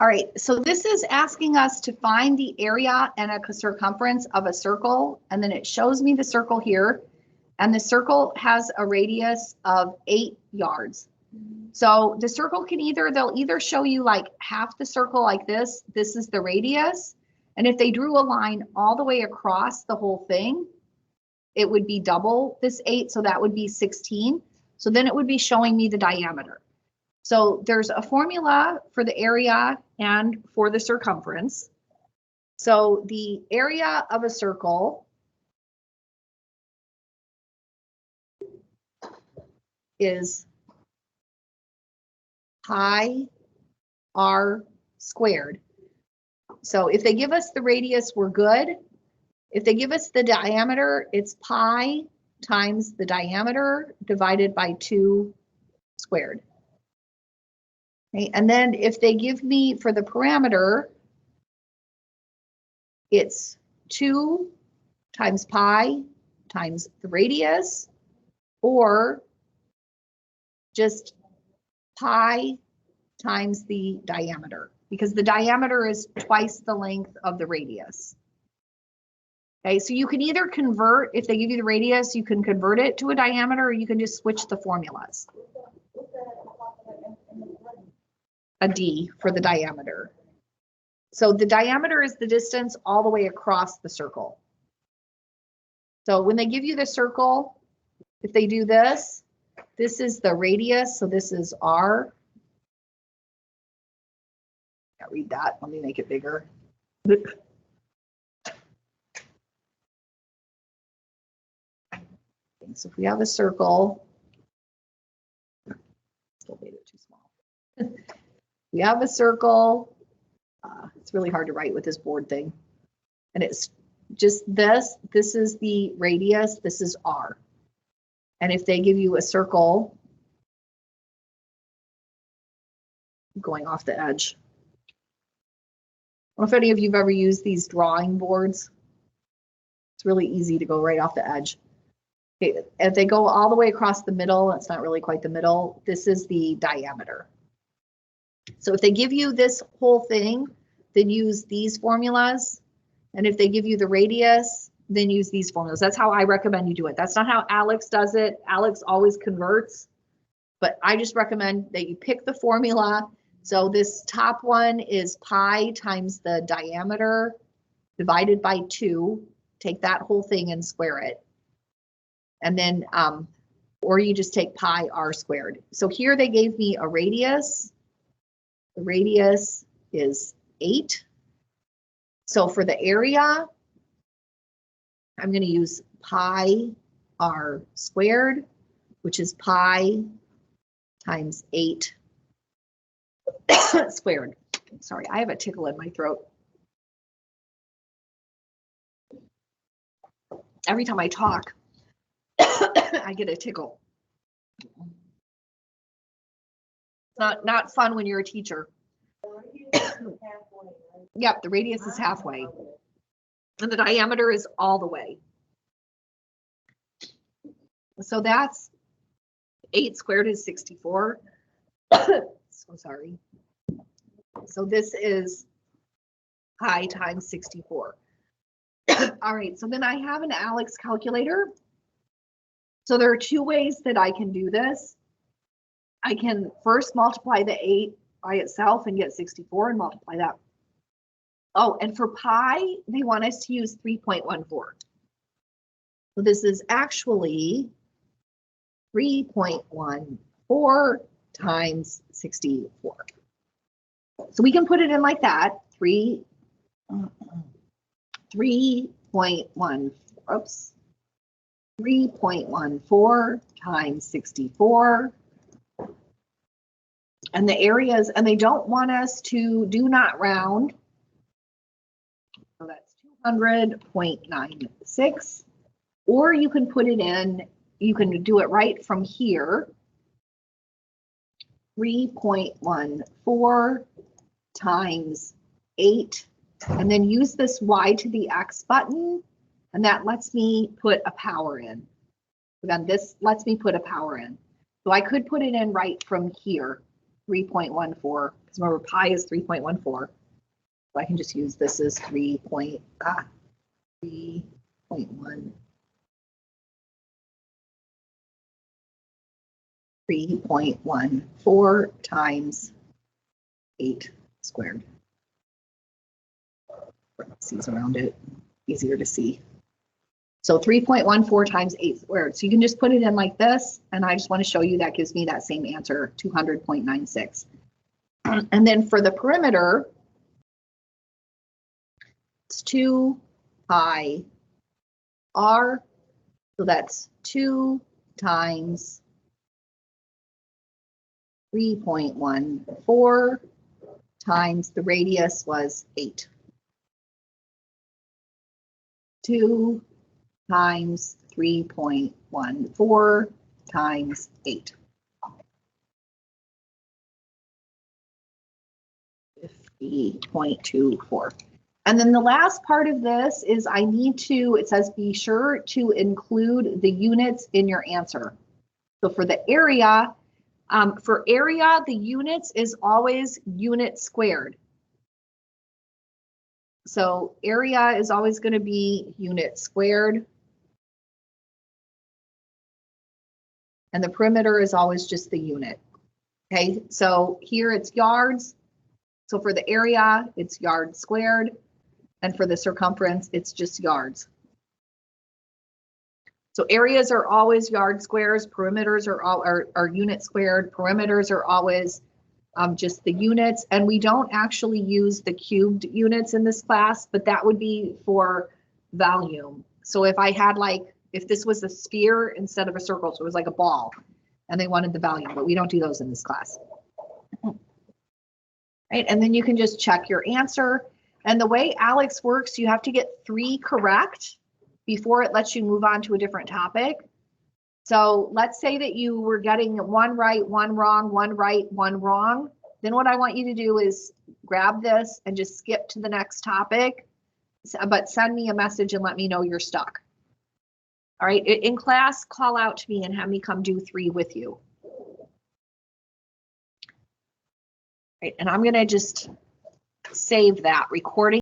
All right, so this is asking us to find the area and a circumference of a circle, and then it shows me the circle here, and the circle has a radius of 8 yards. So the circle can they'll either show you like half the circle like this is the radius, and if they drew a line all the way across the whole thing, it would be double this 8, so that would be 16. So then it would be showing me the diameter. So there's a formula for the area and for the circumference. So the area of a circle is pi r squared. So if they give us the radius, we're good. If they give us the diameter, it's pi times the diameter divided by 2 squared. Okay, and then if they give me for the parameter, it's 2 times pi times the radius, or just pi times the diameter, because the diameter is twice the length of the radius. Okay, so you can either convert, if they give you the radius, you can convert it to a diameter, or you can just switch the formulas. A d for the diameter. So the diameter is the distance all the way across the circle. So when they give you the circle, if they do this, this is the radius, so this is r. Can't read that, let me make it bigger. So if we have a circle, still made it too small. We have a circle. It's really hard to write with this board thing. And it's just this is the radius, this is r. And if they give you a circle, going off the edge. I don't know if any of you have ever used these drawing boards. It's really easy to go right off the edge. Okay, if they go all the way across the middle, it's not really quite the middle, this is the diameter. So if they give you this whole thing, then use these formulas. And if they give you the radius, then use these formulas. That's how I recommend you do it. That's not how Alex does it. Alex always converts, but I just recommend that you pick the formula. So this top one is pi times the diameter divided by 2. Take that whole thing and square it. And then, or you just take pi r squared. So here they gave me a radius. The radius is 8. So for the area, I'm going to use pi r squared, which is pi times 8 squared. Sorry, I have a tickle in my throat. Every time I talk, I get a tickle. Not fun when you're a teacher. Yep, the radius is halfway. And the diameter is all the way. So that's 8 squared is 64. So sorry. So this is pi times 64. All right, so then I have an Alex calculator. So there are 2 ways that I can do this. I can first multiply the 8 by itself and get 64 and multiply that. Oh, and for pi, they want us to use 3.14. So this is actually 3.14 times 64. So we can put it in like that, 3.14 times 64. And the areas, and they don't want us to do not round. So that's 200.96. Or you can put it in, you can do it right from here. 3.14 times 8. And then use this y to the x button. And that lets me put a power in. Again, this lets me put a power in. So I could put it in right from here. 3.14, because remember pi is 3.14. So I can just use this as 3.1. 3.14 times 8 squared. Parentheses around it, easier to see. So 3.14 times 8 squared. So you can just put it in like this, and I just want to show you that gives me that same answer, 200.96. And then for the perimeter, it's 2 pi r, so that's 2 times 3.14 times the radius was 8. 2 times 3.14 times 8. 50.24. And then the last part of this is I need to, it says be sure to include the units in your answer. So for the area, the units is always unit squared. So area is always going to be unit squared. And the perimeter is always just the unit. Okay, so here it's yards. So for the area, it's yards squared. And for the circumference, it's just yards. So areas are always yard squares, perimeters are unit squared, perimeters are always just the units. And we don't actually use the cubed units in this class, but that would be for volume. So if I had if this was a sphere instead of a circle, so it was like a ball, and they wanted the volume, but we don't do those in this class. Right, and then you can just check your answer. And the way Alex works, you have to get 3 correct before it lets you move on to a different topic. So let's say that you were getting 1 right, 1 wrong, 1 right, 1 wrong. Then what I want you to do is grab this and just skip to the next topic, but send me a message and let me know you're stuck. All right, in class, call out to me and have me come do 3 with you. Right, and I'm gonna just save that recording.